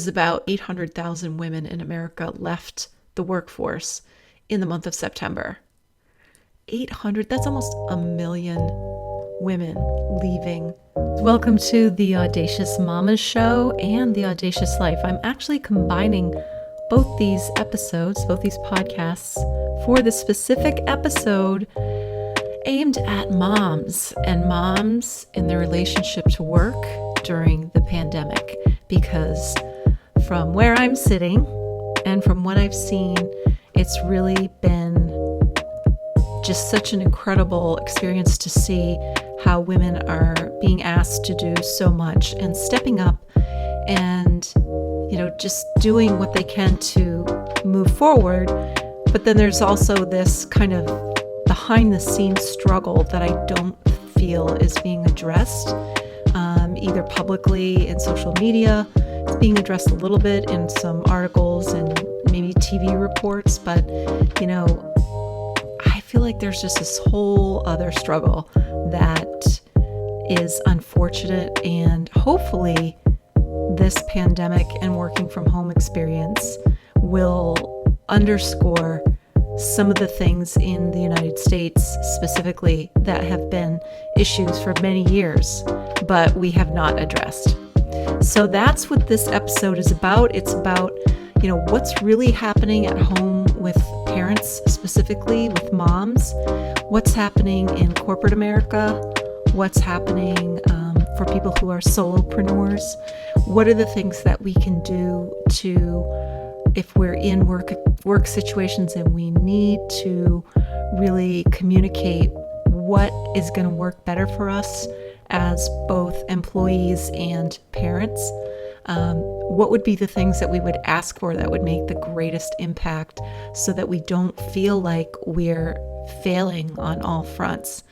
About 800,000 women in America left the workforce in the month of September. 800, that's almost a million women leaving. Welcome to the Audacious Mamas Show and the Audacious Life. I'm actually combining both these episodes, both these podcasts, for the specific episode aimed at moms and moms in their relationship to work during the pandemic. Because from where I'm sitting and from what I've seen, it's really been just such an incredible experience to see how women are being asked to do so much and stepping up and, just doing what they can to move forward. But then there's also this kind of behind the scenes struggle that I don't feel is being addressed, either publicly in social media. It's being addressed a little bit in some articles and maybe TV reports, but, I feel like there's just this whole other struggle that is unfortunate, and hopefully this pandemic and working from home experience will underscore some of the things in the United States specifically that have been issues for many years, but we have not addressed. So that's what this episode is about. It's about, what's really happening at home with parents, specifically with moms, what's happening in corporate America, what's happening for people who are solopreneurs. What are the things that we can do to, if we're in work situations and we need to really communicate what is going to work better for us as both employees and parents. What would be the things that we would ask for that would make the greatest impact so that we don't feel like we're failing on all fronts?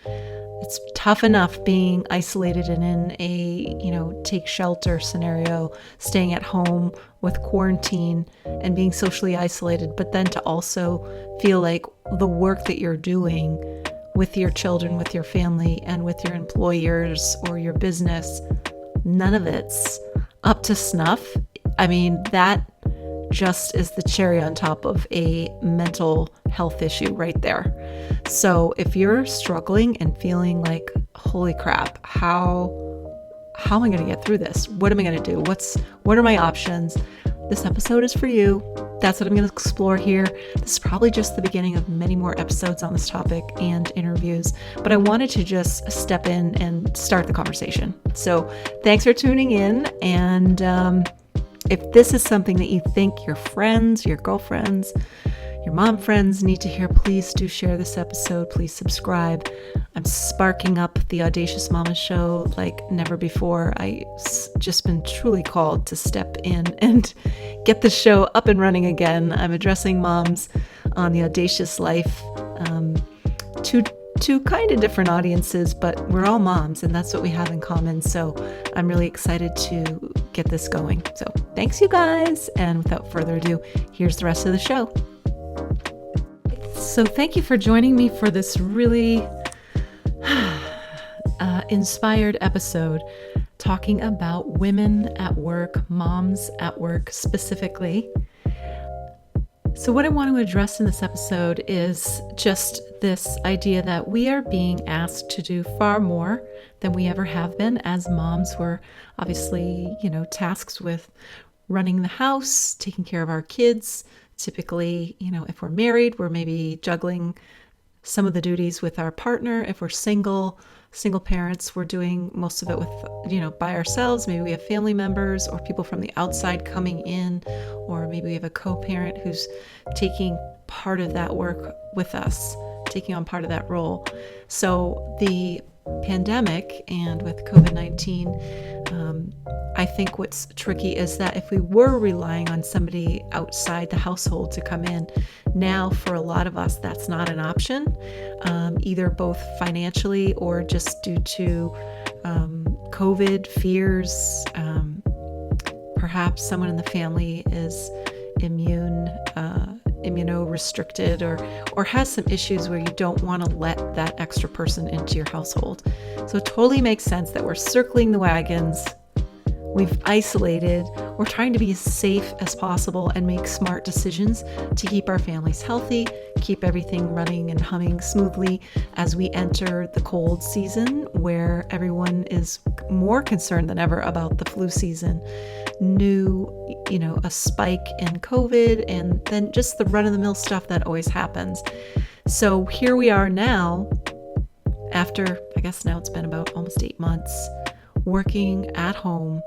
It's tough enough being isolated and in a, take shelter scenario, staying at home with quarantine and being socially isolated, but then to also feel like the work that you're doing with your children, with your family, and with your employers or your business, none of it's up to snuff. I mean, that just is the cherry on top of a mental health issue right there. So if you're struggling and feeling like, holy crap, how am I going to get through this? What am I going to do? What are my options? This episode is for you. That's what I'm going to explore here. This is probably just the beginning of many more episodes on this topic and interviews, but I wanted to just step in and start the conversation. So thanks for tuning in. And if this is something that you think your friends, your girlfriends, your mom friends need to hear, please do share this episode. Please subscribe. I'm sparking up the Audacious Mama Show like never before. I just been truly called to step in and get the show up and running again. I'm addressing moms on the Audacious Life, two kind of different audiences, but we're all moms and that's what we have in common. So I'm really excited to get this going. So thanks you guys. And without further ado, here's the rest of the show. So thank you for joining me for this really inspired episode talking about women at work, moms at work specifically. So what I want to address in this episode is just this idea that we are being asked to do far more than we ever have been as moms. We're obviously, tasked with running the house, taking care of our kids. Typically, if we're married, we're maybe juggling some of the duties with our partner. If we're single parents, we're doing most of it with, by ourselves. Maybe we have family members or people from the outside coming in, or maybe we have a co-parent who's taking part of that work with us, taking on part of that role. So the pandemic and with COVID-19, I think what's tricky is that if we were relying on somebody outside the household to come in, now for a lot of us, that's not an option, either both financially or just due to COVID fears. Perhaps someone in the family is immunorestricted or has some issues where you don't want to let that extra person into your household. So it totally makes sense that we're circling the wagons. We've isolated. We're trying to be as safe as possible and make smart decisions to keep our families healthy, keep everything running and humming smoothly as we enter the cold season, where everyone is more concerned than ever about the flu season. A spike in COVID, and then just the run-of-the-mill stuff that always happens. So here we are now, after, I guess now it's been about almost 8 months, working at home.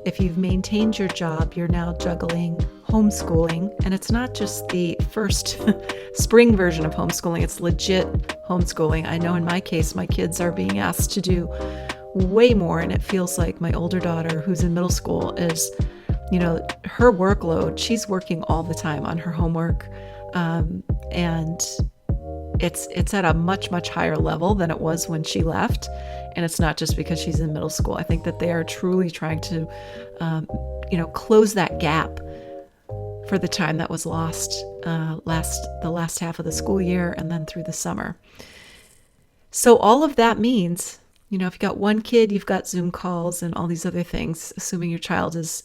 If you've maintained your job, you're now juggling homeschooling. And it's not just the first spring version of homeschooling, it's legit homeschooling. I know in my case, my kids are being asked to do way more. And it feels like my older daughter, who's in middle school, is, her workload, she's working all the time on her homework. And it's at a much, much higher level than it was when she left. And it's not just because she's in middle school. I think that they are truly trying to, close that gap for the time that was lost the last half of the school year and then through the summer. So all of that means, if you've got one kid, you've got Zoom calls and all these other things, assuming your child is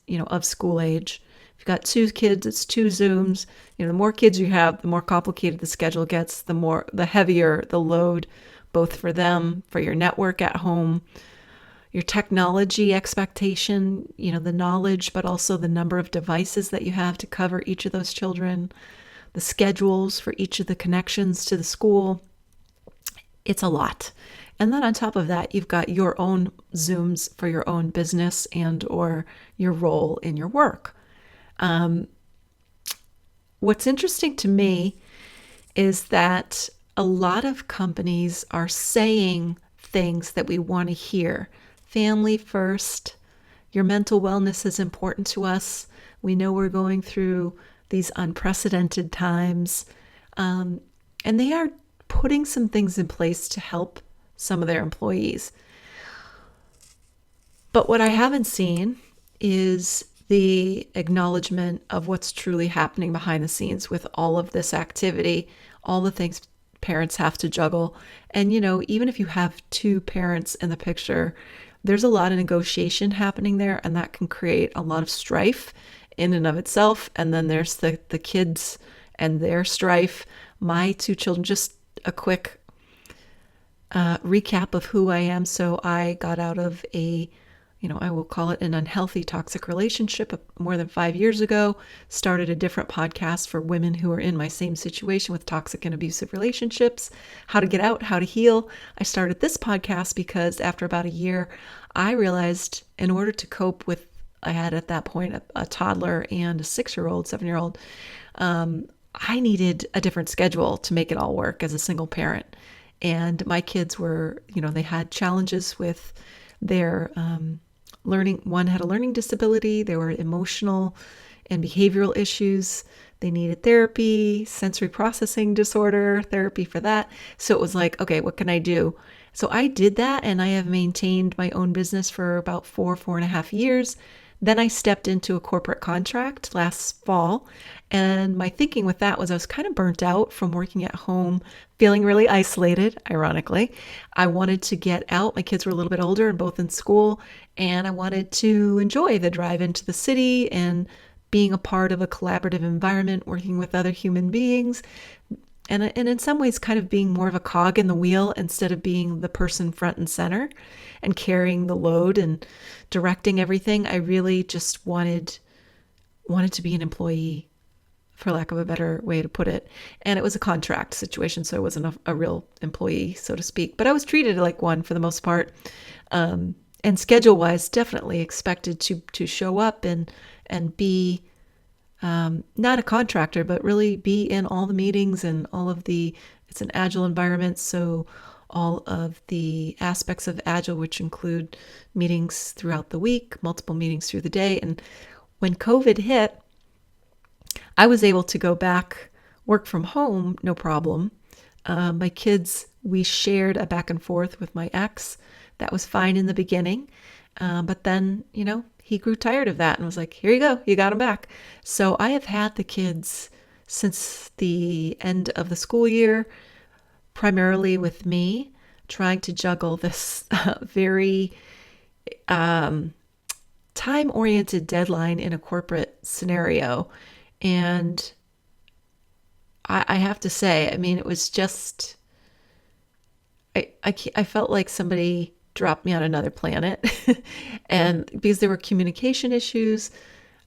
of school age. If you've got 2 kids, it's 2 Zooms. The more kids you have, the more complicated the schedule gets, the heavier the load, both for them, for your network at home, your technology expectation, the knowledge, but also the number of devices that you have to cover each of those children, the schedules for each of the connections to the school. It's a lot. And then on top of that, you've got your own Zooms for your own business and or your role in your work. What's interesting to me is that a lot of companies are saying things that we want to hear. Family first. Your mental wellness is important to us. We know we're going through these unprecedented times. And they are putting some things in place to help some of their employees. But what I haven't seen is the acknowledgement of what's truly happening behind the scenes with all of this activity, all the things parents have to juggle. And, even if you have 2 parents in the picture, there's a lot of negotiation happening there, and that can create a lot of strife in and of itself. And then there's the kids and their strife. My 2 children, just a quick recap of who I am. So I got out of I will call it an unhealthy, toxic relationship more than 5 years ago, started a different podcast for women who are in my same situation with toxic and abusive relationships, how to get out, how to heal. I started this podcast because after about a year, I realized in order to cope with, I had at that point a toddler and a 6-year-old, 7-year-old, I needed a different schedule to make it all work as a single parent. And my kids were, they had challenges with their learning. One had a learning disability. There were emotional and behavioral issues. They needed therapy, sensory processing disorder, therapy for that. So it was like, okay, what can I do? So I did that, and I have maintained my own business for about 4.5 years. Then I stepped into a corporate contract last fall. And my thinking with that was I was kind of burnt out from working at home, feeling really isolated, ironically. I wanted to get out. My kids were a little bit older and both in school. And I wanted to enjoy the drive into the city and being a part of a collaborative environment, working with other human beings. And in some ways, kind of being more of a cog in the wheel instead of being the person front and center and carrying the load and directing everything. I really just wanted to be an employee, for lack of a better way to put it. And it was a contract situation, so I wasn't a real employee, so to speak. But I was treated like one for the most part. And schedule-wise, definitely expected to show up and be not a contractor, but really be in all the meetings and it's an agile environment. So all of the aspects of agile, which include meetings throughout the week, multiple meetings through the day. And when COVID hit, I was able to go back, work from home, no problem. My kids, we shared a back and forth with my ex. That was fine in the beginning. But then, he grew tired of that and was like, here you go, you got them back. So I have had the kids since the end of the school year, primarily with me, trying to juggle this very time-oriented deadline in a corporate scenario. And I have to say, I mean, it was just, I felt like somebody dropped me on another planet. And because there were communication issues,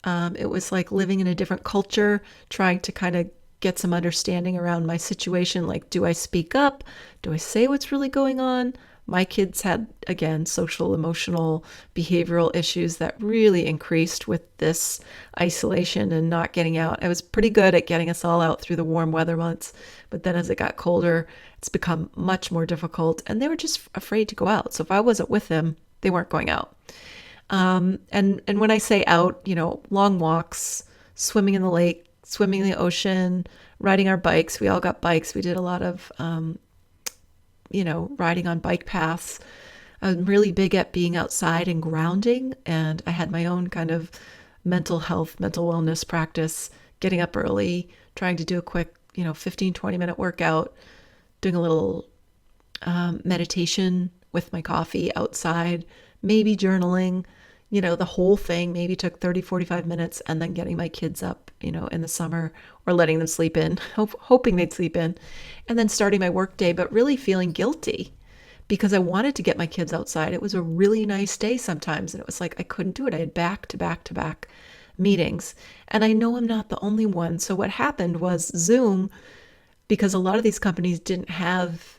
it was like living in a different culture, trying to kind of get some understanding around my situation. Like, do I speak up? Do I say what's really going on? My kids had, again, social, emotional, behavioral issues that really increased with this isolation and not getting out. I was pretty good at getting us all out through the warm weather months, but then as it got colder, it's become much more difficult, and they were just afraid to go out. So if I wasn't with them, they weren't going out. And when I say out, long walks, swimming in the lake, swimming in the ocean, riding our bikes. We all got bikes. We did a lot of riding on bike paths. I'm really big at being outside and grounding, and I had my own kind of mental health, mental wellness practice, getting up early, trying to do a quick, 15, 20-minute workout, doing a little meditation with my coffee outside, maybe journaling, the whole thing maybe took 30, 45 minutes, and then getting my kids up, in the summer, or letting them sleep in, hoping they'd sleep in, and then starting my work day, but really feeling guilty because I wanted to get my kids outside. It was a really nice day sometimes, and it was like I couldn't do it. I had back to back to back meetings, and I know I'm not the only one. So what happened was Zoom, because a lot of these companies didn't have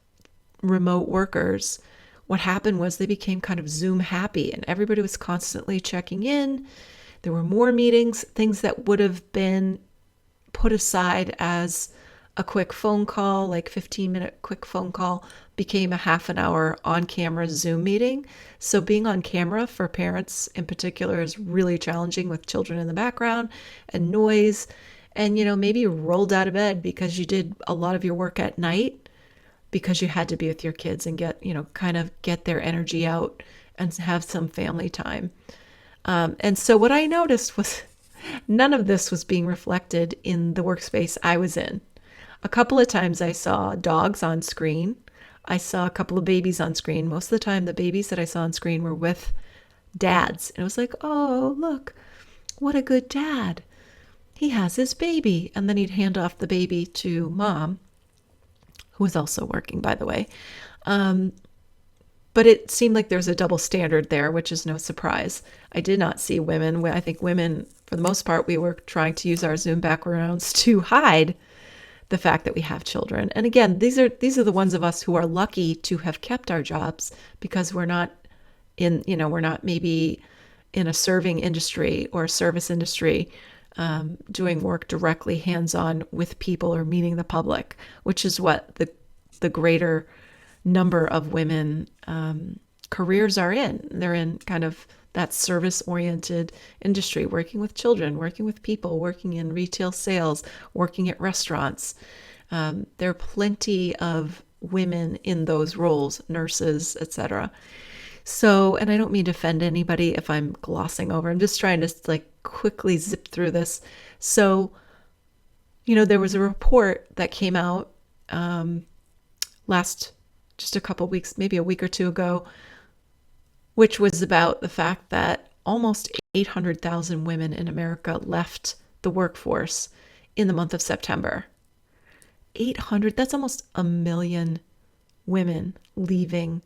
remote workers, what happened was they became kind of Zoom happy, and everybody was constantly checking in. There were more meetings, things that would have been put aside as a quick phone call, like 15-minute quick phone call, became a half an hour on-camera Zoom meeting. So being on camera for parents in particular is really challenging with children in the background and noise. And, maybe you rolled out of bed because you did a lot of your work at night because you had to be with your kids and get, kind of get their energy out and have some family time. And so what I noticed was none of this was being reflected in the workspace I was in. A couple of times I saw dogs on screen. I saw a couple of babies on screen. Most of the time, the babies that I saw on screen were with dads. And it was like, oh, look, what a good dad. He has his baby. And then he'd hand off the baby to mom, who was also working, by the way. But it seemed like there's a double standard there, which is no surprise. I did not see women. I think women, for the most part, we were trying to use our Zoom backgrounds to hide the fact that we have children. And again, these are the ones of us who are lucky to have kept our jobs because we're not maybe in a serving industry or a service industry, doing work directly hands-on with people or meeting the public, which is what the greater number of women careers are in. They're in kind of that service-oriented industry, working with children, working with people, working in retail sales, working at restaurants. There are plenty of women in those roles, nurses, etc. So, and I don't mean to offend anybody if I'm glossing over. I'm just trying to quickly zip through this. So, there was a report that came out just a couple weeks, maybe a week or two ago, which was about the fact that almost 800,000 women in America left the workforce in the month of September. 800, that's almost 1 million women leaving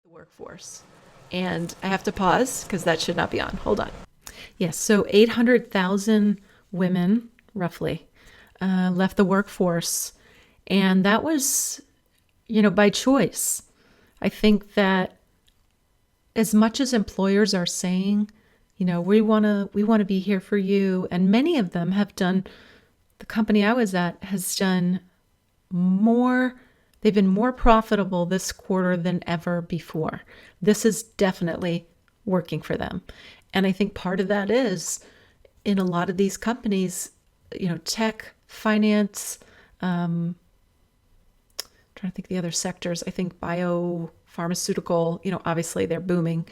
the workforce. And I have to pause because that should not be on. Hold on. Yes, so 800,000 women, roughly, left the workforce. And that was, by choice. I think that as much as employers are saying, we want to be here for you, and many of them have done, the company I was at has done more, they've been more profitable this quarter than ever before. This is definitely working for them. And I think part of that is in a lot of these companies, tech, finance, trying to think of the other sectors. I think biopharmaceutical, obviously they're booming.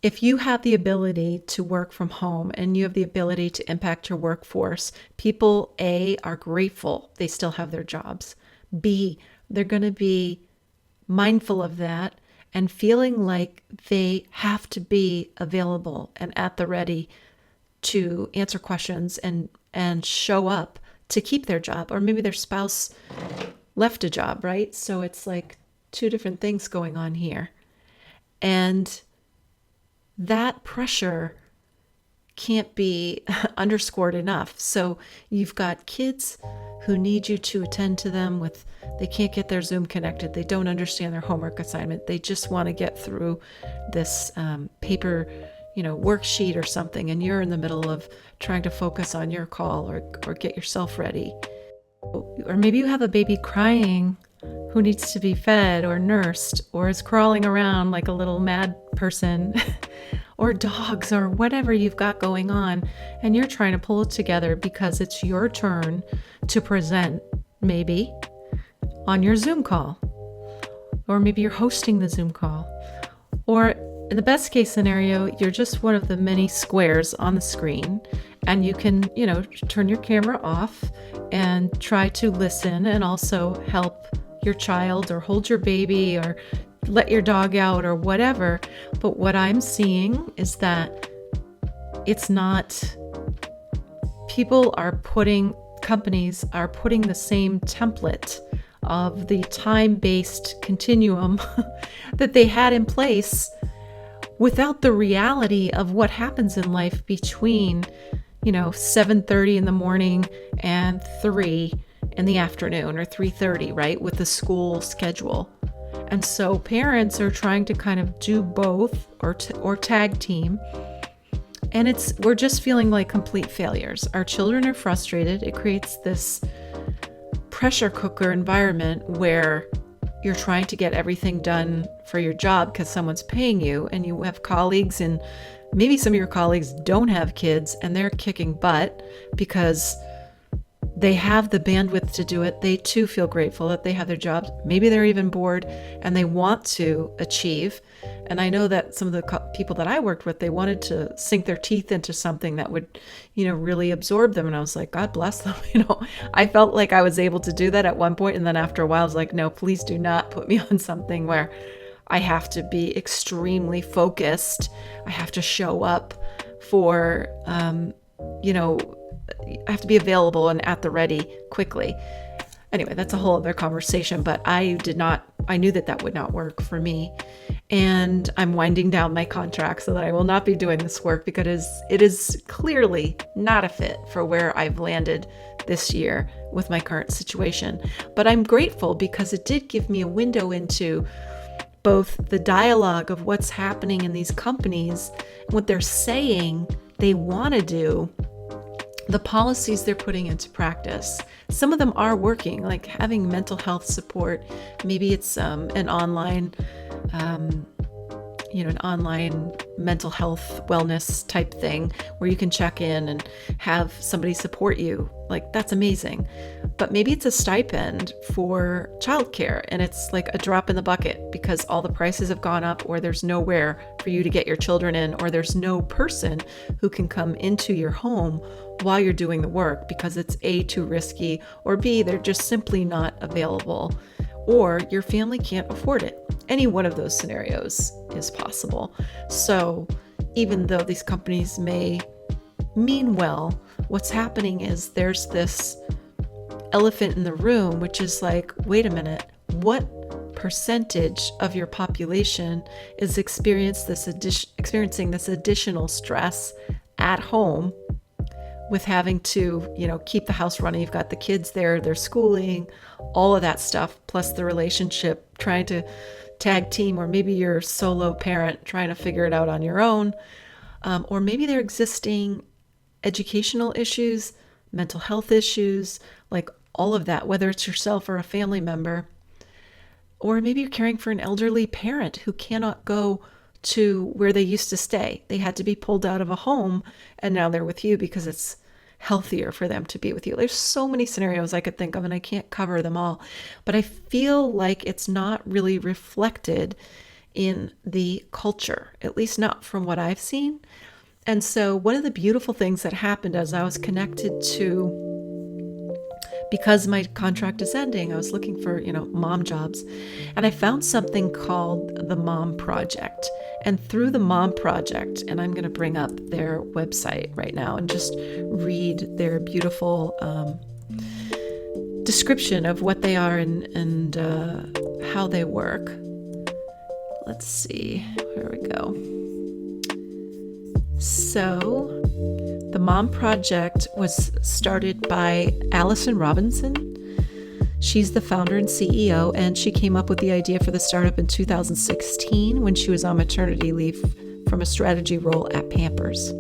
If you have the ability to work from home and you have the ability to impact your workforce, people, A, are grateful they still have their jobs. B, they're going to be mindful of that. and feeling like they have to be available and at the ready to answer questions and show up to keep their job, or maybe their spouse left a job, right? So it's like two different things going on here. And that pressure can't be underscored enough. So you've got kids who need you to attend to them with, they can't get their Zoom connected. They don't understand their homework assignment. They just want to get through this paper, worksheet or something. And you're in the middle of trying to focus on your call or get yourself ready. Or maybe you have a baby crying who needs to be fed or nursed or is crawling around like a little mad person or dogs or whatever you've got going on, and you're trying to pull it together because it's your turn to present, maybe on your Zoom call, or maybe you're hosting the Zoom call, or in the best case scenario, you're just one of the many squares on the screen, and you can, turn your camera off and try to listen and also help your child or hold your baby or let your dog out or whatever. But what I'm seeing is that it's not, companies are putting the same template of the time-based continuum that they had in place without the reality of what happens in life between 7:30 in the morning and 3 in the afternoon, or 3:30, right, with the school schedule. And so parents are trying to kind of do both or tag team, and we're just feeling like complete failures. Our children are frustrated. It creates this pressure cooker environment where you're trying to get everything done for your job because someone's paying you, and you have colleagues, and maybe some of your colleagues don't have kids and they're kicking butt because they have the bandwidth to do it. They too feel grateful that they have their jobs. Maybe they're even bored and they want to achieve. And I know that some of the people that I worked with, they wanted to sink their teeth into something that would, really absorb them. And I was like, God bless them. I felt like I was able to do that at one point. And then after a while, I was like, no, please do not put me on something where I have to be extremely focused. I have to show up for, I have to be available and at the ready quickly. Anyway, that's a whole other conversation, but I knew that would not work for me. And I'm winding down my contract so that I will not be doing this work because it is clearly not a fit for where I've landed this year with my current situation. But I'm grateful because it did give me a window into both the dialogue of what's happening in these companies, what they're saying they want to do, the policies they're putting into practice. Some of them are working, like having mental health support. Maybe it's an online mental health wellness type thing where you can check in and have somebody support you. Like, that's amazing. But maybe it's a stipend for childcare and it's like a drop in the bucket because all the prices have gone up, or there's nowhere for you to get your children in, or there's no person who can come into your home while you're doing the work because it's A, too risky, or B, they're just simply not available, or your family can't afford it. Any one of those scenarios is possible. So even though these companies may mean well, what's happening is there's this elephant in the room, which is like, wait a minute, what percentage of your population is experiencing this additional stress at home with having to, keep the house running? You've got the kids there, their schooling, all of that stuff, plus the relationship, trying to tag team, or maybe you're a solo parent trying to figure it out on your own. Or maybe there are existing educational issues, mental health issues, like all of that, whether it's yourself or a family member. Or maybe you're caring for an elderly parent who cannot go to where they used to stay. They had to be pulled out of a home and now they're with you because it's healthier for them to be with you. There's so many scenarios I could think of and I can't cover them all, but I feel like it's not really reflected in the culture, at least not from what I've seen. And so one of the beautiful things that happened as I was connected to because my contract is ending, I was looking for, mom jobs. And I found something called the Mom Project. And through the Mom Project, and I'm going to bring up their website right now and just read their beautiful description of what they are and how they work. Let's see, where we go. So, the Mom Project was started by Allison Robinson. She's the founder and CEO, and she came up with the idea for the startup in 2016 when she was on maternity leave from a strategy role at Pampers.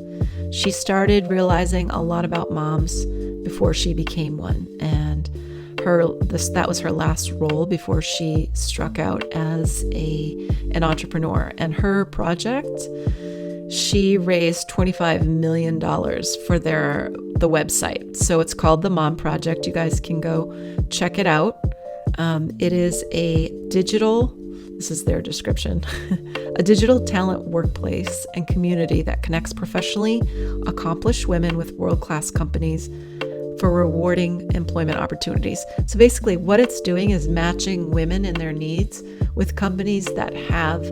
She started realizing a lot about moms before she became one, and that was her last role before she struck out as an entrepreneur. And her project, she raised $25 million for the website. So it's called the Mom Project. You guys can go check it out. It is this is their description, a digital talent workplace and community that connects professionally accomplished women with world-class companies for rewarding employment opportunities. So basically what it's doing is matching women and their needs with companies that have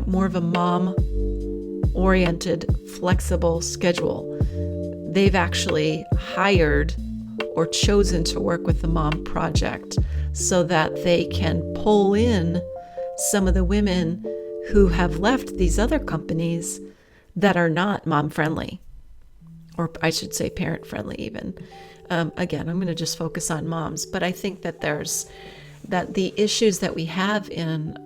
more of a mom-oriented, flexible schedule. They've actually hired or chosen to work with the Mom Project so that they can pull in some of the women who have left these other companies that are not mom-friendly, or I should say parent-friendly even. Again, I'm going to just focus on moms, but I think that the issues that we have in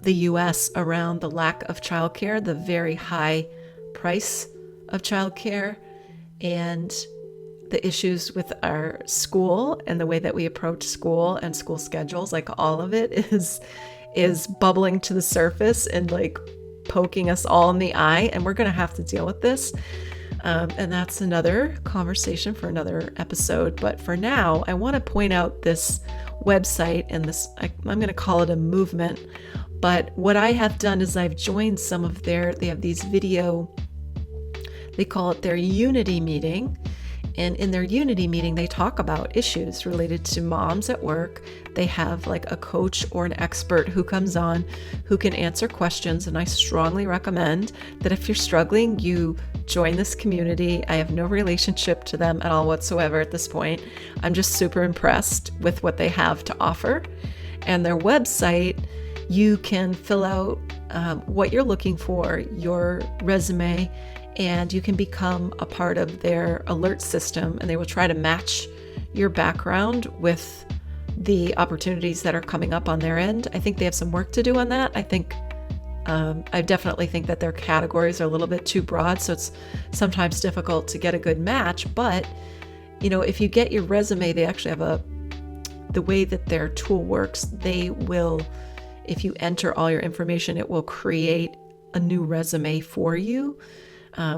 the U.S. around the lack of childcare, the very high price of childcare, and the issues with our school and the way that we approach school and school schedules, like all of it is bubbling to the surface and like poking us all in the eye, and we're going to have to deal with this. And that's another conversation for another episode. But for now, I want to point out this website and I'm going to call it a movement. But what I have done is I've joined some of they have these they call it their Unity meeting. And in their Unity meeting, they talk about issues related to moms at work. They have like a coach or an expert who comes on who can answer questions. And I strongly recommend that if you're struggling, you join this community. I have no relationship to them at all whatsoever at this point. I'm just super impressed with what they have to offer. And their website, you can fill out what you're looking for, your resume, and you can become a part of their alert system, and they will try to match your background with the opportunities that are coming up on their end. I think they have some work to do on that. I definitely think that their categories are a little bit too broad, so it's sometimes difficult to get a good match. But, if you get your resume, they actually have the way that their tool works, they will, if you enter all your information, it will create a new resume for you.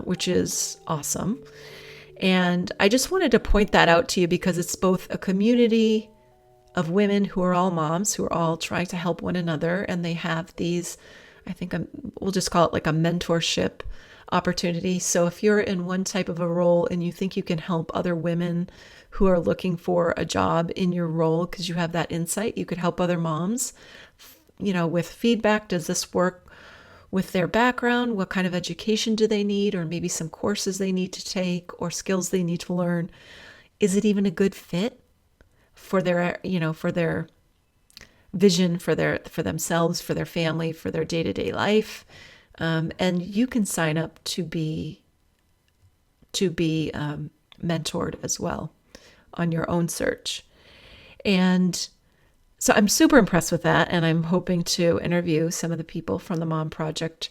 Which is awesome. And I just wanted to point that out to you because it's both a community of women who are all moms, who are all trying to help one another. And they have these, we'll just call it like a mentorship opportunity. So if you're in one type of a role and you think you can help other women who are looking for a job in your role because you have that insight, you could help other moms, with feedback. Does this work with their background? What kind of education do they need, or maybe some courses they need to take or skills they need to learn? Is it even a good fit for their vision, for themselves, for their family, for their day-to-day life? And you can sign up to be mentored as well on your own search. And so I'm super impressed with that, and I'm hoping to interview some of the people from the Mom Project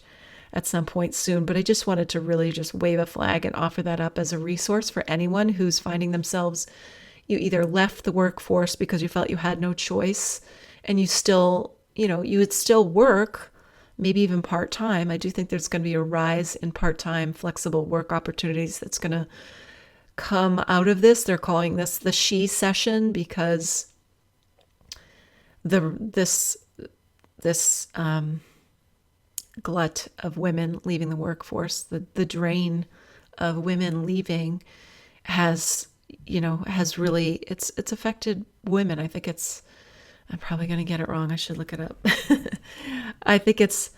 at some point soon. But I just wanted to really just wave a flag and offer that up as a resource for anyone who's finding themselves, you either left the workforce because you felt you had no choice, and you still, you would still work, maybe even part-time. I do think there's going to be a rise in part-time flexible work opportunities that's going to come out of this. They're calling this the She Session because this glut of women leaving the workforce, the drain of women leaving has has really, it's affected women. I think I'm probably going to get it wrong. I should look it up. I think it's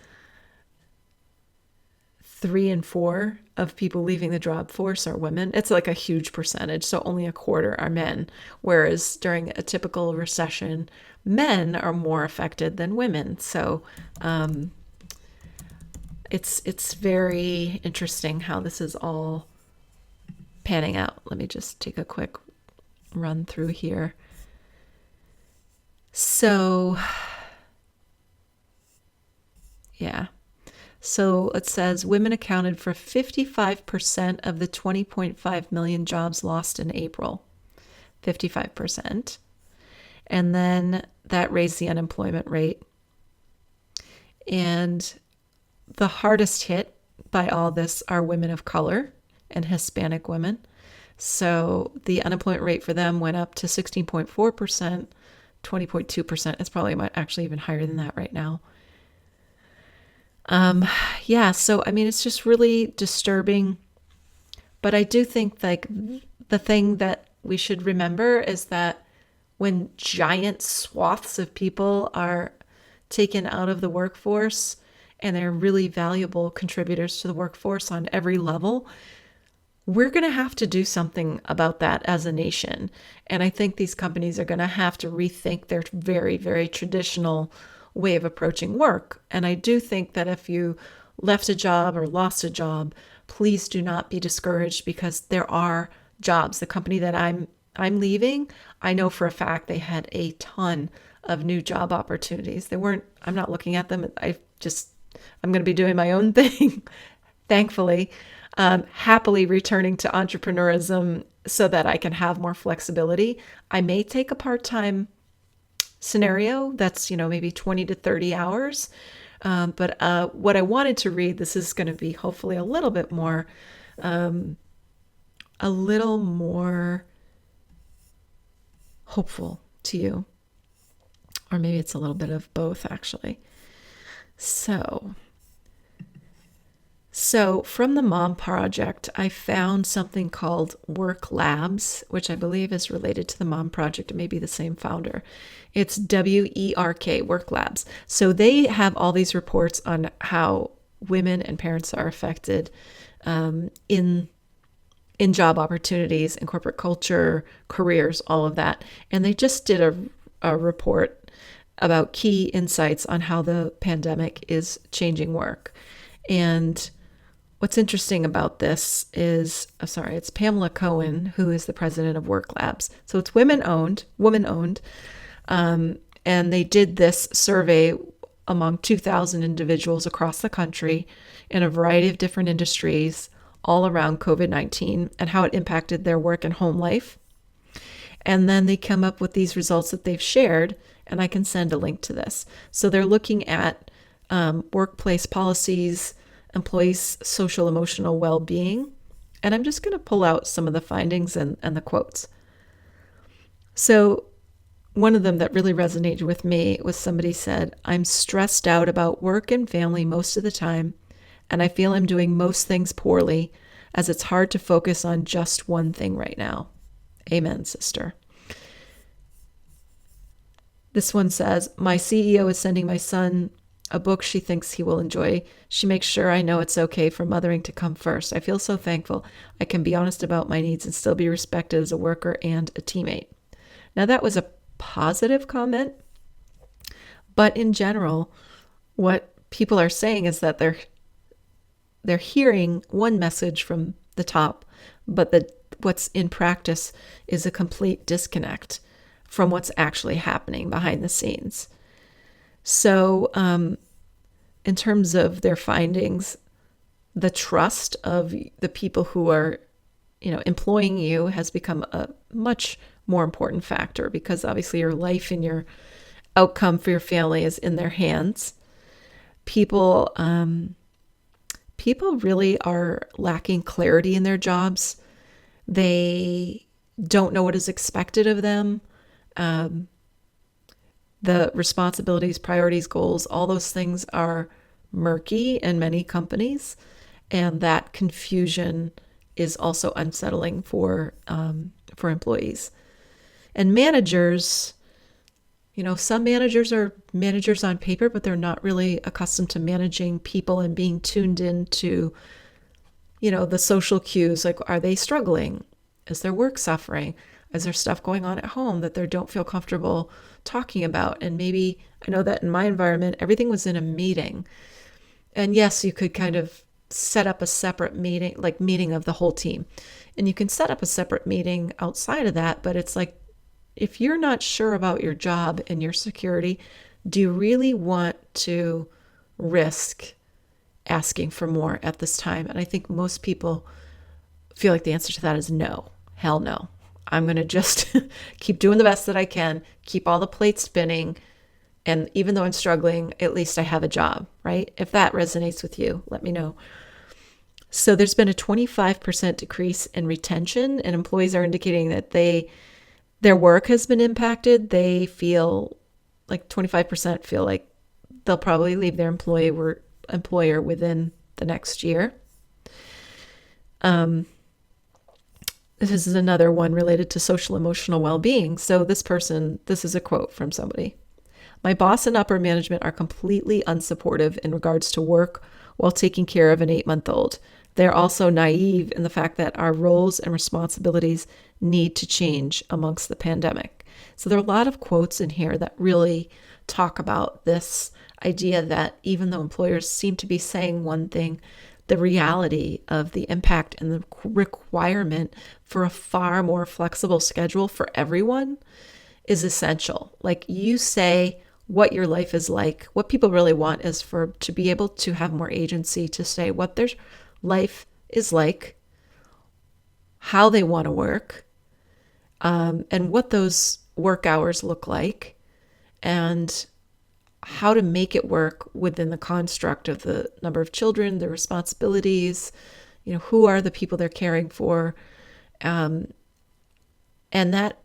3 in 4 of people leaving the job force are women. It's like a huge percentage. So only a quarter are men. Whereas during a typical recession, men are more affected than women. So it's very interesting how this is all panning out. Let me just take a quick run through here. So, yeah. So it says women accounted for 55% of the 20.5 million jobs lost in April. 55%. And then that raised the unemployment rate. And the hardest hit by all this are women of color and Hispanic women. So the unemployment rate for them went up to 16.4%, 20.2%. It's probably actually even higher than that right now. Yeah, so I mean, it's just really disturbing. But I do think like the thing that we should remember is that when giant swaths of people are taken out of the workforce and they're really valuable contributors to the workforce on every level, we're going to have to do something about that as a nation. And I think these companies are going to have to rethink their very, very traditional way of approaching work. And I do think that if you left a job or lost a job, please do not be discouraged, because there are jobs. The company that I'm leaving, I know for a fact they had a ton of new job opportunities. I'm not looking at them. I'm going to be doing my own thing, thankfully, happily returning to entrepreneurism so that I can have more flexibility. I may take a part-time scenario that's, maybe 20 to 30 hours. But what I wanted to read, this is going to be hopefully a little more hopeful to you. Or maybe it's a little bit of both, actually. So from the Mom Project, I found something called Work Labs, which I believe is related to the Mom Project. It may be the same founder. It's WERK, Work Labs. So they have all these reports on how women and parents are affected in job opportunities, in corporate culture, careers, all of that. And they just did a report about key insights on how the pandemic is changing work. And what's interesting about this is, it's Pamela Cohen, who is the president of Work Labs. So it's woman-owned. And they did this survey among 2,000 individuals across the country in a variety of different industries all around COVID-19 and how it impacted their work and home life. And then they come up with these results that they've shared, and I can send a link to this. So they're looking at workplace policies, employees' social emotional well-being. And I'm just going to pull out some of the findings and the quotes. So one of them that really resonated with me was somebody said, "I'm stressed out about work and family most of the time, and I feel I'm doing most things poorly, as it's hard to focus on just one thing right now." Amen, sister. This one says, "My CEO is sending my son a book she thinks he will enjoy. She makes sure I know it's okay for mothering to come first. I feel so thankful I can be honest about my needs and still be respected as a worker and a teammate." Now that was a positive comment, but in general, what people are saying is that they're hearing one message from the top, but what's in practice is a complete disconnect from what's actually happening behind the scenes. So in terms of their findings, the trust of the people who are, employing you has become a much more important factor, because obviously your life and your outcome for your family is in their hands. People really are lacking clarity in their jobs. They don't know what is expected of them. The responsibilities, priorities, goals, all those things are murky in many companies. And that confusion is also unsettling for for employees. And managers, some managers are managers on paper, but they're not really accustomed to managing people and being tuned into, the social cues. Like, are they struggling? Is their work suffering? Is there stuff going on at home that they don't feel comfortable talking about? And maybe, I know that in my environment, everything was in a meeting. And yes, you could kind of set up a separate meeting, like meeting of the whole team. And you can set up a separate meeting outside of that, but it's like, if you're not sure about your job and your security, do you really want to risk asking for more at this time? And I think most people feel like the answer to that is no. Hell no. I'm going to just keep doing the best that I can, keep all the plates spinning. And even though I'm struggling, at least I have a job, right? If that resonates with you, let me know. So there's been a 25% decrease in retention, and employees are indicating that their work has been impacted. They feel like 25% feel like they'll probably leave their employer within the next year. This is another one related to social emotional well-being. So this is a quote from somebody. My boss and upper management are completely unsupportive in regards to work while taking care of an 8-month-old. They're also naive in the fact that our roles and responsibilities need to change amongst the pandemic. So there are a lot of quotes in here that really talk about this idea that even though employers seem to be saying one thing, the reality of the impact and the requirement for a far more flexible schedule for everyone is essential. Like, you say what your life is like. What people really want is to be able to have more agency to say what their life is like, how they want to work, and what those work hours look like, and how to make it work within the construct of the number of children, the responsibilities, who are the people they're caring for. And that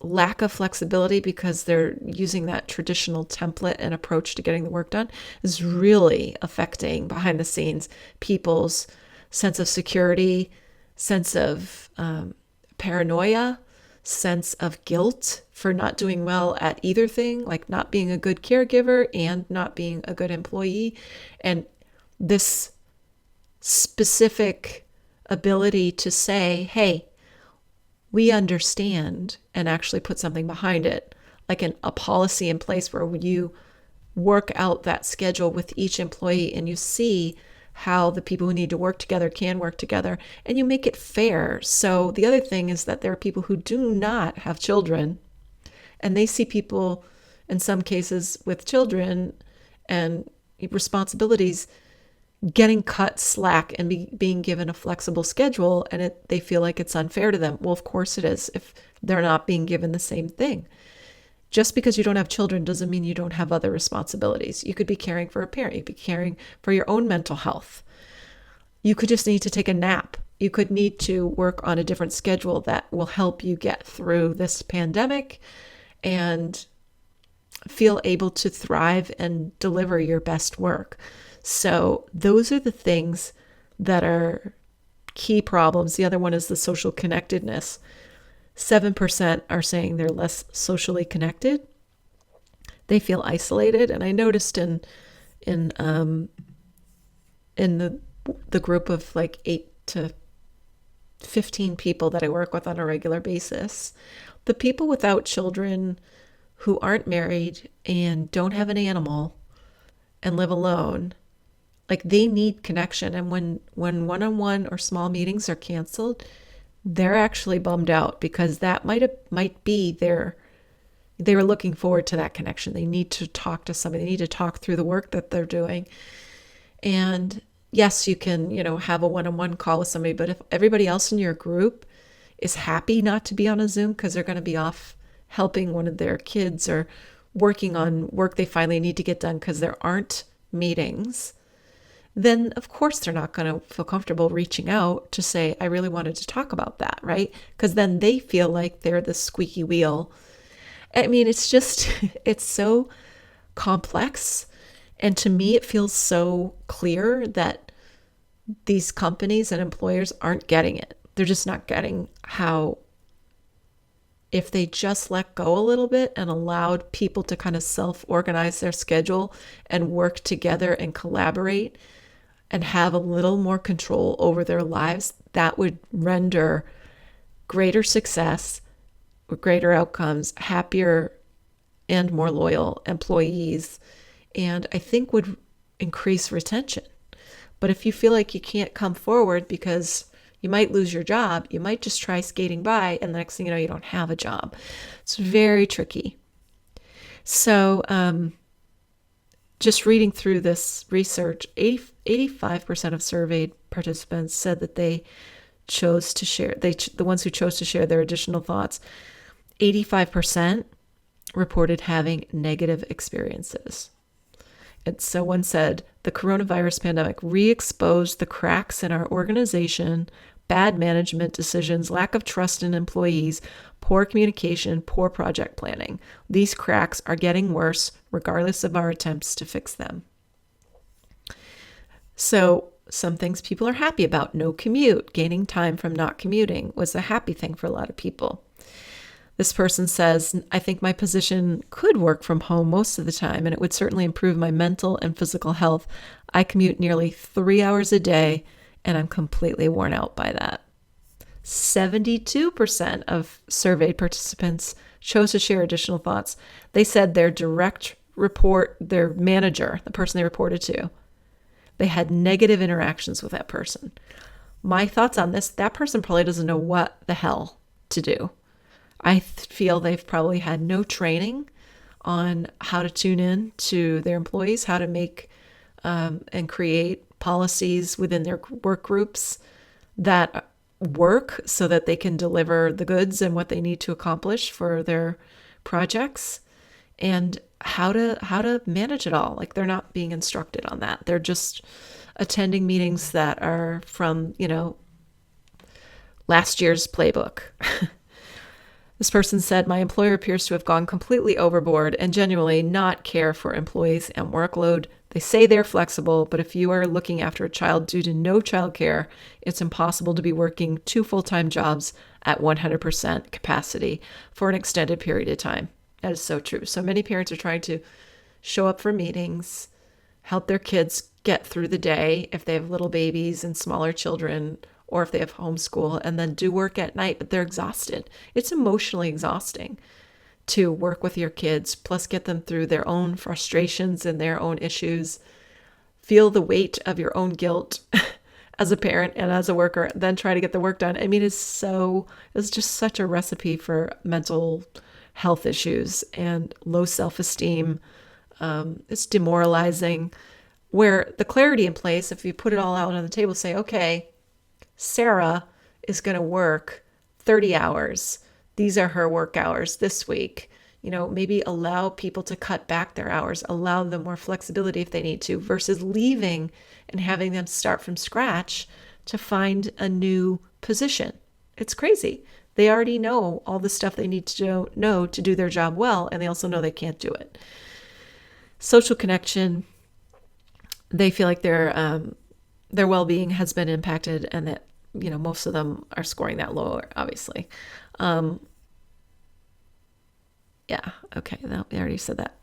lack of flexibility, because they're using that traditional template and approach to getting the work done, is really affecting behind the scenes people's sense of security, sense of paranoia, sense of guilt for not doing well at either thing, like not being a good caregiver and not being a good employee. And this specific ability to say, hey, we understand, and actually put something behind it, like a policy in place where you work out that schedule with each employee and you see how the people who need to work together can work together, and you make it fair. So the other thing is that there are people who do not have children, and they see people in some cases with children and responsibilities getting cut slack and being given a flexible schedule, and they feel like it's unfair to them. Well, of course it is if they're not being given the same thing. Just because you don't have children doesn't mean you don't have other responsibilities. You could be caring for a parent. You could be caring for your own mental health. You could just need to take a nap. You could need to work on a different schedule that will help you get through this pandemic and feel able to thrive and deliver your best work. So those are the things that are key problems. The other one is the social connectedness. 7% are saying they're less socially connected. They feel isolated. And I noticed in the group of like 8 to 15 people that I work with on a regular basis, the people without children who aren't married and don't have an animal and live alone, like, they need connection. And when one-on-one or small meetings are canceled, they're actually bummed out, because that might be they were looking forward to that connection. They need to talk to somebody. They need to talk through the work that they're doing. And yes, you can, have a one-on-one call with somebody, but if everybody else in your group is happy not to be on a Zoom because they're going to be off helping one of their kids or working on work they finally need to get done because there aren't meetings, then of course they're not going to feel comfortable reaching out to say, I really wanted to talk about that, right? Because then they feel like they're the squeaky wheel. I mean, it's so complex. And to me, it feels so clear that these companies and employers aren't getting it. They're just not getting how if they just let go a little bit and allowed people to kind of self-organize their schedule and work together and collaborate and have a little more control over their lives, that would render greater success, greater outcomes, happier and more loyal employees, and I think would increase retention. But if you feel like you can't come forward because you might lose your job, you might just try skating by, and the next thing you know, you don't have a job. It's very tricky. So just reading through this research, 85% of surveyed participants said that they chose to share, the ones who chose to share their additional thoughts, 85% reported having negative experiences. And so one said, the coronavirus pandemic re-exposed the cracks in our organization, bad management decisions, lack of trust in employees, poor communication, poor project planning. These cracks are getting worse regardless of our attempts to fix them. So some things people are happy about. No commute. Gaining time from not commuting was a happy thing for a lot of people. This person says, I think my position could work from home most of the time, and it would certainly improve my mental and physical health. I commute nearly 3 hours a day, and I'm completely worn out by that. 72% of surveyed participants chose to share additional thoughts. They said their direct report, their manager, the person they reported to, they had negative interactions with that person. My thoughts on this, that person probably doesn't know what the hell to do. I feel they've probably had no training on how to tune in to their employees, how to make and create policies within their work groups that work so that they can deliver the goods and what they need to accomplish for their projects, and how to manage it all. Like, they're not being instructed on that. They're just attending meetings that are from, last year's playbook. This person said, my employer appears to have gone completely overboard and genuinely not care for employees and workload. They say they're flexible, but if you are looking after a child due to no childcare, it's impossible to be working 2 full-time jobs at 100% capacity for an extended period of time. That is so true. So many parents are trying to show up for meetings, help their kids get through the day if they have little babies and smaller children, or if they have homeschool, and then do work at night, but they're exhausted. It's emotionally exhausting to work with your kids, plus get them through their own frustrations and their own issues, feel the weight of your own guilt as a parent and as a worker, then try to get the work done. I mean, it's just such a recipe for mental health issues and low self-esteem. It's demoralizing, where the clarity in place, if you put it all out on the table, say, okay, Sarah is going to work 30 hours. These are her work hours this week. Maybe allow people to cut back their hours, allow them more flexibility if they need to, versus leaving and having them start from scratch to find a new position. It's crazy. They already know all the stuff they need to know to do their job well, and they also know they can't do it. Social connection, they feel like their well-being has been impacted, and that most of them are scoring that lower, obviously. Yeah, okay, no, I already said that.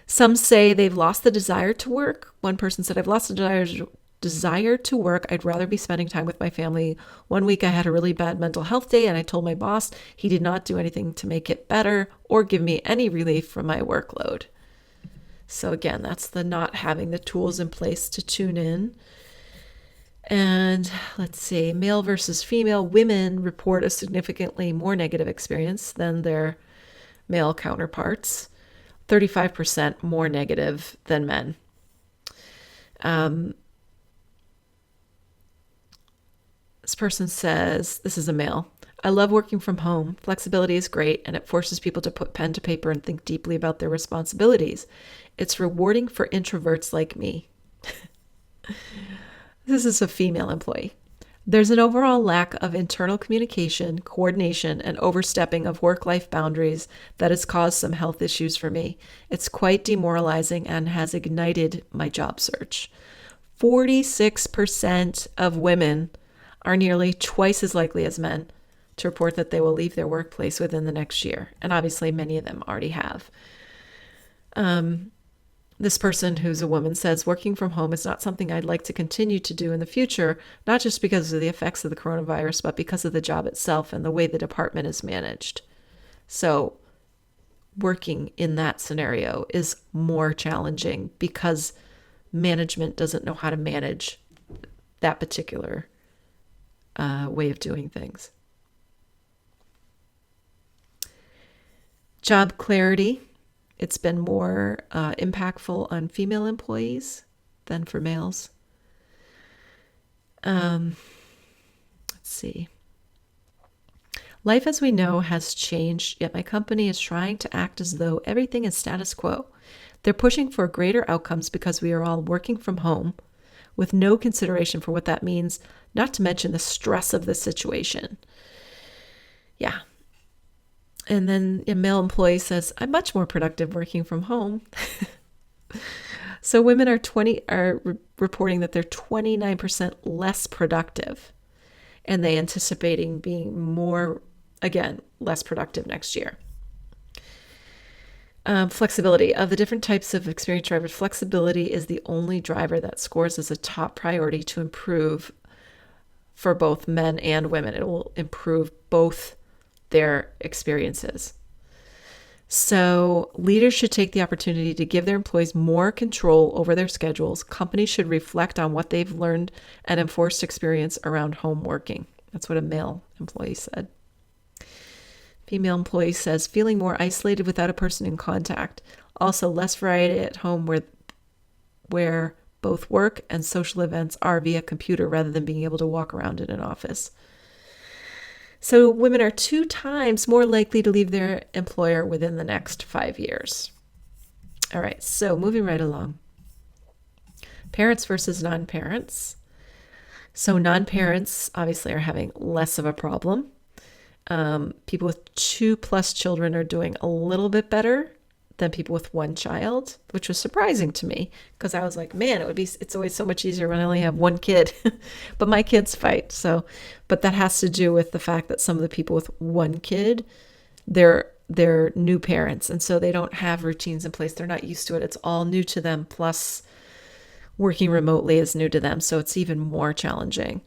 Some say they've lost the desire to work. One person said, I've lost the desire to work. I'd rather be spending time with my family. One week I had a really bad mental health day, and I told my boss he did not do anything to make it better or give me any relief from my workload. So again, that's the not having the tools in place to tune in. And let's see, male versus female. Women report a significantly more negative experience than their male counterparts, 35% more negative than men. This person says, this is a male, I love working from home. Flexibility is great, and it forces people to put pen to paper and think deeply about their responsibilities. It's rewarding for introverts like me. This is a female employee. There's an overall lack of internal communication, coordination, and overstepping of work-life boundaries that has caused some health issues for me. It's quite demoralizing and has ignited my job search. 46% of women are nearly twice as likely as men to report that they will leave their workplace within the next year. And obviously, many of them already have. This person, who's a woman, says, working from home is not something I'd like to continue to do in the future, not just because of the effects of the coronavirus, but because of the job itself and the way the department is managed. So working in that scenario is more challenging because management doesn't know how to manage that particular way of doing things. Job clarity. It's been more impactful on female employees than for males. Let's see. Life as we know has changed, yet my company is trying to act as though everything is status quo. They're pushing for greater outcomes because we are all working from home with no consideration for what that means, not to mention the stress of the situation. Yeah. And then a male employee says, I'm much more productive working from home. So women are reporting that they're 29% less productive, and they anticipating being more, again, less productive next year. Flexibility. Of the different types of experienced drivers, flexibility is the only driver that scores as a top priority to improve for both men and women. It will improve both their experiences. So leaders should take the opportunity to give their employees more control over their schedules. Companies should reflect on what they've learned and enforced experience around home working. That's what a male employee said. Female employee says, feeling more isolated without a person in contact. Also, less variety at home where both work and social events are via computer rather than being able to walk around in an office. So women are 2 times more likely to leave their employer within the next 5 years. All right, so moving right along. Parents versus non-parents. So non-parents obviously are having less of a problem. People with 2+ children are doing a little bit better than people with 1 child, which was surprising to me because I was like, man, it's always so much easier when I only have 1 kid, but my kids fight. So, but that has to do with the fact that some of the people with 1 kid, they're new parents. And so they don't have routines in place. They're not used to it. It's all new to them. Plus working remotely is new to them. So it's even more challenging.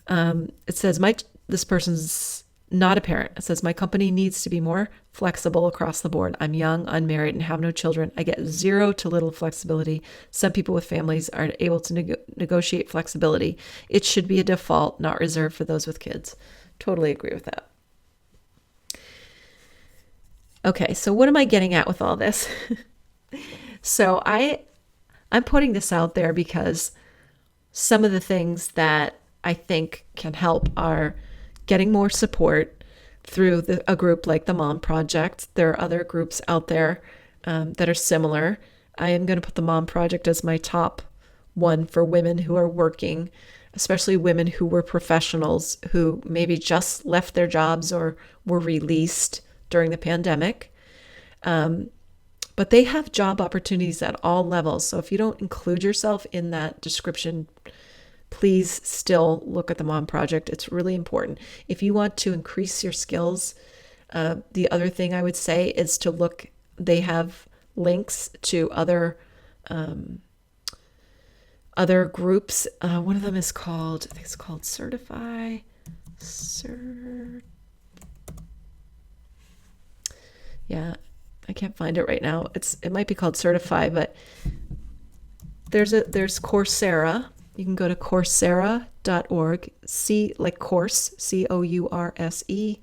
It says, this person's not a parent. It says, my company needs to be more flexible across the board. I'm young, unmarried, and have no children. I get 0 to little flexibility. Some people with families are able to negotiate flexibility. It should be a default, not reserved for those with kids. Totally agree with that. Okay, so what am I getting at with all this? So I'm putting this out there because some of the things that I think can help are getting more support through a group like the Mom Project. There are other groups out there that are similar. I am going to put the Mom Project as my top one for women who are working, especially women who were professionals who maybe just left their jobs or were released during the pandemic. But they have job opportunities at all levels. So if you don't include yourself in that description, please still look at the Mom Project. It's really important. If you want to increase your skills, the other thing I would say is to look, they have links to other groups. One of them is called, I think it's called Certify. Yeah, I can't find it right now. It might be called Certify, but there's Coursera. You can go to Coursera.org, like course, Coursera.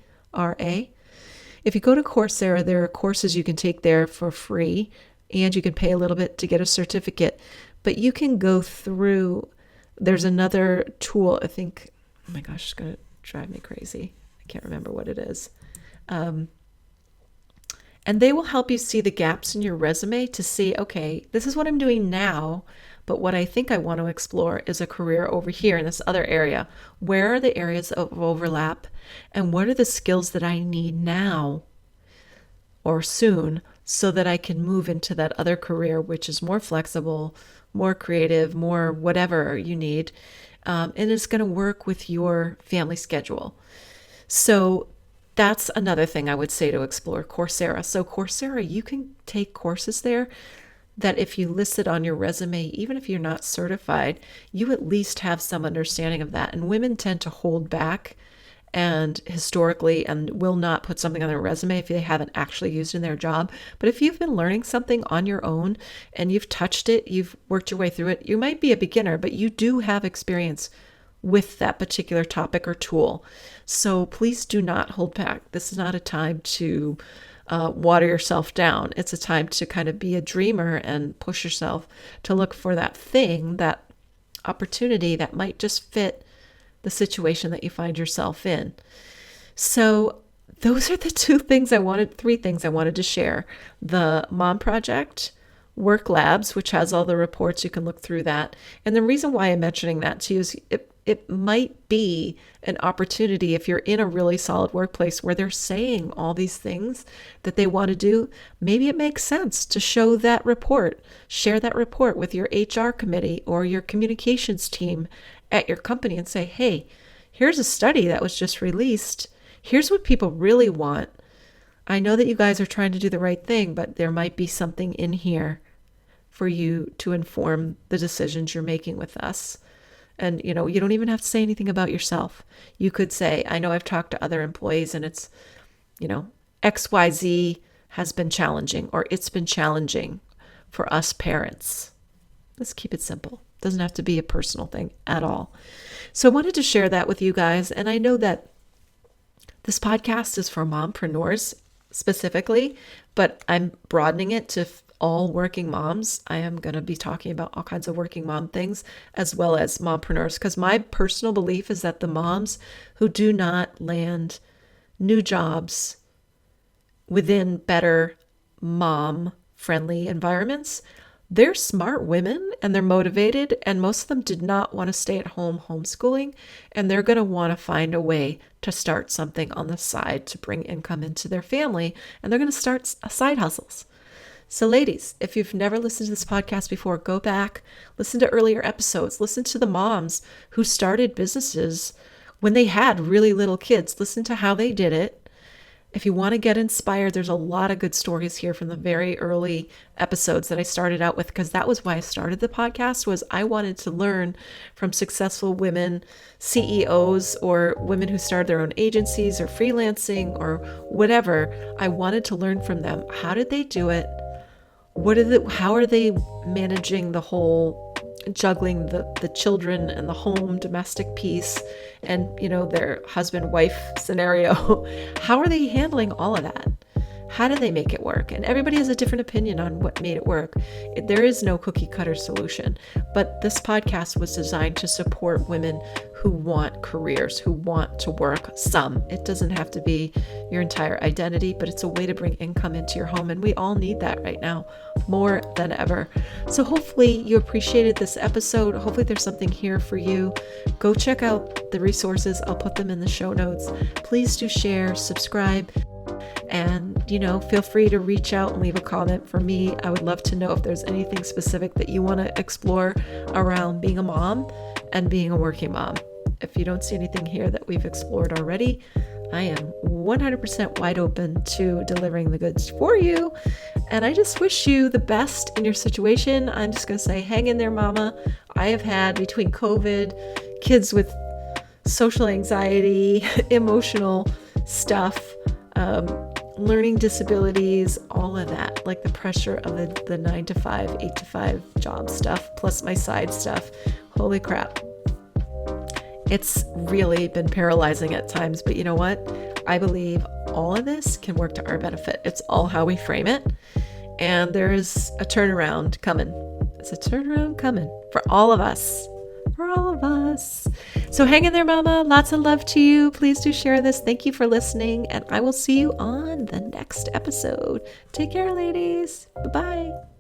If you go to Coursera, there are courses you can take there for free, and you can pay a little bit to get a certificate. But you can go through, there's another tool, I think, oh my gosh, it's going to drive me crazy. I can't remember what it is. And they will help you see the gaps in your resume to see, okay, this is what I'm doing now, but what I think I want to explore is a career over here in this other area. Where are the areas of overlap, and what are the skills that I need now or soon so that I can move into that other career, which is more flexible, more creative, more whatever you need, and it's going to work with your family schedule. So that's another thing I would say to explore Coursera. So Coursera, you can take courses there that if you list it on your resume, even if you're not certified, you at least have some understanding of that. And women tend to hold back and historically and will not put something on their resume if they haven't actually used in their job. But if you've been learning something on your own and you've touched it, you've worked your way through it, you might be a beginner, but you do have experience with that particular topic or tool. So please do not hold back. This is not a time to water yourself down. It's a time to kind of be a dreamer and push yourself to look for that thing, that opportunity that might just fit the situation that you find yourself in. So those are the three things I wanted to share. The Mom Project, Work Labs, which has all the reports, you can look through that. And the reason why I'm mentioning that to you is it might be an opportunity if you're in a really solid workplace where they're saying all these things that they want to do. Maybe it makes sense to show that report, share that report with your HR committee or your communications team at your company and say, hey, here's a study that was just released. Here's what people really want. I know that you guys are trying to do the right thing, but there might be something in here for you to inform the decisions you're making with us. And, you don't even have to say anything about yourself. You could say, I know I've talked to other employees and it's, XYZ has been challenging, or it's been challenging for us parents. Let's keep it simple. It doesn't have to be a personal thing at all. So I wanted to share that with you guys. And I know that this podcast is for mompreneurs specifically, but I'm broadening it to all working moms. I am going to be talking about all kinds of working mom things as well as mompreneurs, because my personal belief is that the moms who do not land new jobs within better mom-friendly environments, they're smart women and they're motivated, and most of them did not want to stay at home homeschooling, and they're going to want to find a way to start something on the side to bring income into their family, and they're going to start side hustles. So ladies, if you've never listened to this podcast before, go back, listen to earlier episodes, listen to the moms who started businesses when they had really little kids, listen to how they did it. If you want to get inspired, there's a lot of good stories here from the very early episodes that I started out with, because that was why I started the podcast, was I wanted to learn from successful women, CEOs, or women who started their own agencies or freelancing or whatever. I wanted to learn from them. How did they do it? How are they managing the whole juggling the children and the home domestic piece and, their husband-wife scenario? How are they handling all of that? How do they make it work? And everybody has a different opinion on what made it work. There is no cookie cutter solution, but this podcast was designed to support women who want careers, who want to work some. It doesn't have to be your entire identity, but it's a way to bring income into your home. And we all need that right now more than ever. So hopefully you appreciated this episode. Hopefully there's something here for you. Go check out the resources. I'll put them in the show notes. Please do share, subscribe. And, feel free to reach out and leave a comment for me. I would love to know if there's anything specific that you want to explore around being a mom and being a working mom. If you don't see anything here that we've explored already, I am 100% wide open to delivering the goods for you. And I just wish you the best in your situation. I'm just going to say, hang in there, mama. I have had, between COVID, kids with social anxiety, emotional stuff, learning disabilities, all of that, like the pressure of the 9 to 5, 8 to 5 job stuff, plus my side stuff. Holy crap. It's really been paralyzing at times, but you know what? I believe all of this can work to our benefit. It's all how we frame it. And there is a turnaround coming. It's a turnaround coming for all of us. For all of us. So hang in there, mama. Lots of love to you. Please do share this. Thank you for listening. And I will see you on the next episode. Take care, ladies. Bye-bye.